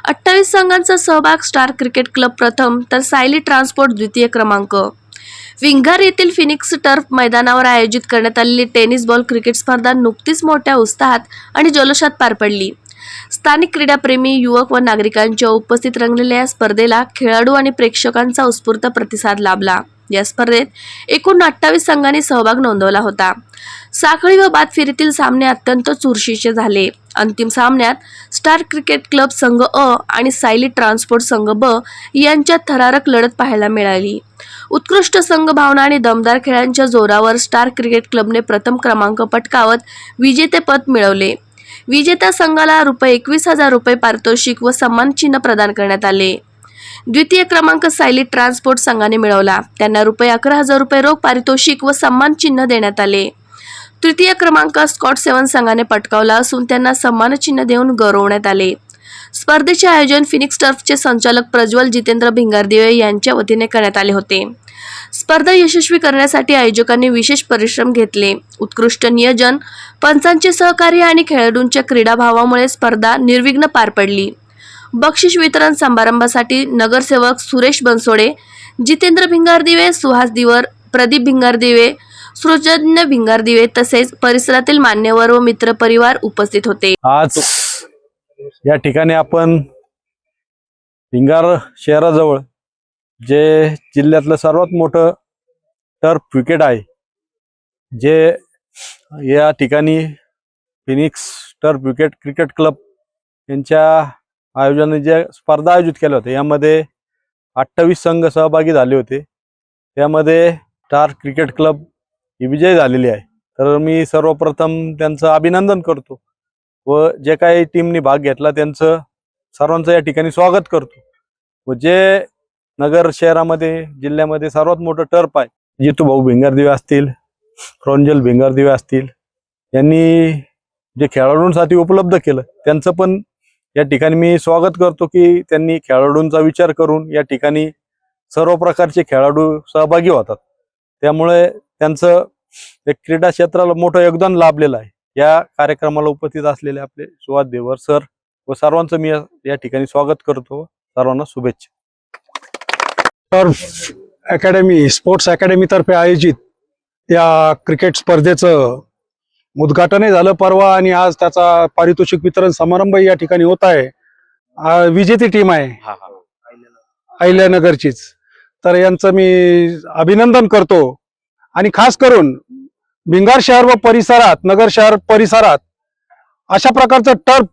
28 संघांचा सहभाग. Star cricket club प्रथम तर सायली ट्रान्सपोर्ट द्वितीय क्रमांक. विंघार येथील फिनिक्स टर्फ मैदानावर आयोजित करण्यात आलेली टेनिस बॉल क्रिकेट स्पर्धा नुकतीच मोठ्या उत्साहात आणि जल्लोषात पार पडली. स्थानिक क्रीडाप्रेमी, युवक व नागरिकांच्या उपस्थित रंगलेल्या या स्पर्धेला खेळाडू आणि प्रेक्षकांचा उत्स्फूर्त प्रतिसाद लाभला. या स्पर्धेत एकूण 28 संघांनी सहभाग नोंदवला होता. साखळी व बाद फेरीतील सामने अत्यंत चुरशीचे झाले. अंतिम सामन्यात स्टार क्रिकेट क्लब संघ अ आणि सायली ट्रान्सपोर्ट संघ ब यांच्यात थरारक लढत पाहायला मिळाली. उत्कृष्ट संघ भावना आणि दमदार खेळांच्या जोरावर स्टार क्रिकेट क्लबने प्रथम क्रमांक पटकावत विजेतेपद मिळवले. विजेत्या संघाला ₹21,000 पारितोषिक व सन्मानचिन्ह प्रदान करण्यात आले. द्वितीय क्रमांक सायली ट्रान्सपोर्ट संघाने मिळवला. त्यांना ₹11,000 रोख पारितोषिक व सन्मानचिन्ह देण्यात आले. तृतीय क्रमांक स्कॉट 7 संघाने पटकावला असून त्यांना सन्मानचिन्ह देऊन गौरवण्यात आले. स्पर्धेचे आयोजन फिनिक्स टर्फचे संचालक प्रज्वल जितेंद्र भिंगारदिवे यांच्या वतीने करण्यात आले होते. स्पर्धा यशस्वी करण्यासाठी आयोजकांनी विशेष परिश्रम घेतले. उत्कृष्ट नियोजन, पंचांचे सहकार्य आणि खेळाडूंच्या क्रीडाभावामुळे स्पर्धा निर्विघ्न पार पडली. बक्षीस वितरण समारंभासाठी नगरसेवक सुरेश बनसोडे, जितेंद्र भिंगारदिवे, सुहास दिवर, प्रदीप भिंगारदिवे, सृजन्य भिंगारदिवे तसेच परिसरातील मान्यवर व मित्रपरिवार उपस्थित होते. आज या ठिकाणी आपण भिंगार शहराजवळ जे जिल्ह्यातलं सर्वात मोठं टर्फ विकेट आहे, जे या ठिकाणी Phoenix turf wicket cricket club यांच्या आयोजनाने जे स्पर्धा आयोजित केल्या होत्या, यामध्ये 28 संघ सहभागी झाले होते. त्यामध्ये स्टार क्रिकेट क्लब ही विजयी झालेली आहे. तर मी सर्वप्रथम त्यांचं अभिनंदन करतो व जे काही टीमनी भाग घेतला त्यांचं सर्वांचं या ठिकाणी स्वागत करतो. व जे नगर शहरामध्ये जिल्ह्यामध्ये सर्वात मोठं टर्फ आहे, जितूभाऊ भिंगारदिवे असतील, फ्रोंजल भिंगारदिवे असतील, यांनी जे खेळाडूंसाठी उपलब्ध केलं त्यांचं पण या ठिकाणी मी स्वागत करतो की त्यांनी खेळाडूंचा विचार करून या ठिकाणी सर्व प्रकारचे खेळाडू सहभागी होतात. त्यामुळे त्यांचं एक क्रीडा क्षेत्राला मोठं योगदान लाभलेलं आहे. या कार्यक्रमाला उपस्थित असलेले आपले सुहास देवर सर व सर्वांचं मी या ठिकाणी स्वागत करतो. सर्वांना शुभेच्छा. टर्फ अकॅडमी स्पोर्ट्स अकॅडमी तर्फे आयोजित या क्रिकेट स्पर्धेचं उद्घाटनही झालं परवा आणि आज त्याचा पारितोषिक वितरण समारंभ या ठिकाणी होत आहे. विजेती टीम आहे अहिल्यानगरचीच, तर यांचं मी अभिनंदन करतो. आणि खास करून भिंगार शहर व परिसरात, नगर शहर परिसरात अशा प्रकारचं टर्फ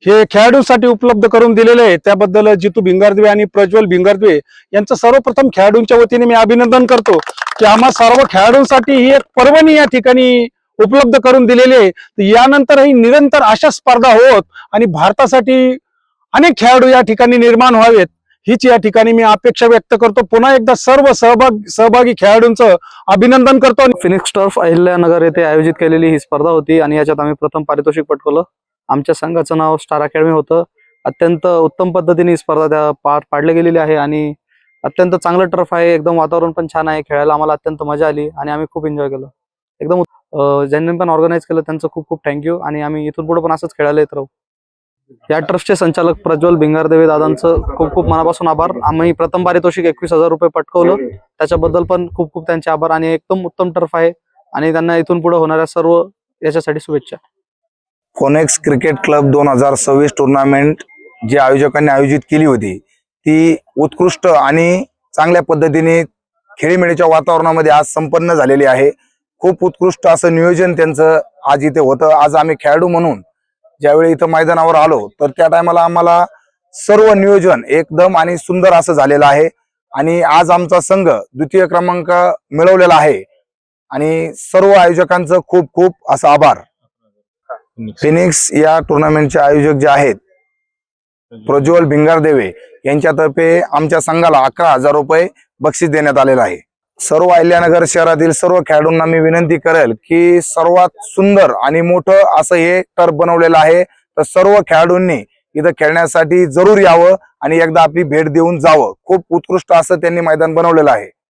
हे खेळाडूंसाठी उपलब्ध करून दिलेले आहे, त्याबद्दल जितू भिंगारदिवे आणि प्रज्वल भिंगारदिवे यांचं सर्वप्रथम खेळाडूंच्या वतीने मी अभिनंदन करतो की आम्हा सर्व खेळाडूंसाठी ही एक पर्वणी या ठिकाणी उपलब्ध करून दिलेली आहे. यानंतरही निरंतर अशा स्पर्धा होत आणि भारतासाठी अनेक खेळाडू या ठिकाणी निर्माण व्हावेत हीच या ठिकाणी मी अपेक्षा व्यक्त करतो. पुन्हा एकदा सर्व सहभागी खेळाडूंचं अभिनंदन करतो. फिनिक्स टर्फ अहिल्यानगर येथे आयोजित केलेली ही स्पर्धा होती आणि याच्यात आम्ही प्रथम पारितोषिक पटकवलं. आमच्या संघाचं नाव स्टार अकॅडमी होतं. अत्यंत उत्तम पद्धतीने ही स्पर्धा त्या पार पाडली गेलेली आहे आणि अत्यंत चांगलं टर्फ आहे. एकदम वातावरण पण छान आहे. खेळायला आम्हाला अत्यंत मजा आली आणि आम्ही खूप एन्जॉय केलं. एकदम ज्यांनी पण ऑर्गनाईज केलं त्यांचं खूप खूप थँक्यू आणि आम्ही इथून पुढे पण असंच खेळायला येत राहू. या टर्फचे संचालक प्रज्वल भिंगारदेवे दादांचं खूप खूप मनापासून आभार. आम्ही प्रथम पारितोषिक ₹21,000 पटकवलं, त्याच्याबद्दल पण खूप खूप त्यांचे आभार. आणि एकदम उत्तम टर्फ आहे आणि त्यांना इथून पुढे होणाऱ्या सर्व याच्यासाठी शुभेच्छा. फोनेक्स क्रिकेट क्लब 2026 टुर्नामेंट जी आयोजकांनी आयोजित केली होती ती उत्कृष्ट आणि चांगल्या पद्धतीने खेळीमेळीच्या वातावरणामध्ये आज संपन्न झालेली आहे. खूप उत्कृष्ट असं नियोजन त्यांचं आज इथे होतं. आज आम्ही खेळाडू म्हणून ज्यावेळी इथं मैदानावर आलो तर त्या टायमाला आम्हाला सर्व नियोजन एकदम आणि सुंदर असं झालेलं आहे आणि आज आमचा संघ द्वितीय क्रमांक मिळवलेला आहे आणि सर्व आयोजकांचं खूप खूप असं आभार. फिनिक्स या टुर्नामेंटचे आयोजक जे आहेत प्रज्वल भिंगारदेवे यांच्यातर्फे आमच्या संघाला ₹11,000 बक्षीस देण्यात आलेलं आहे. सर्व अहिल्यानगर शहरातील सर्व खेळाडूंना मी विनंती करेल की सर्वात सुंदर आणि मोठं असं हे टर्फ बनवलेलं आहे, तर सर्व खेळाडूंनी इथं खेळण्यासाठी जरूर यावं आणि एकदा आपली भेट देऊन जावं. खूप उत्कृष्ट असं त्यांनी मैदान बनवलेलं आहे.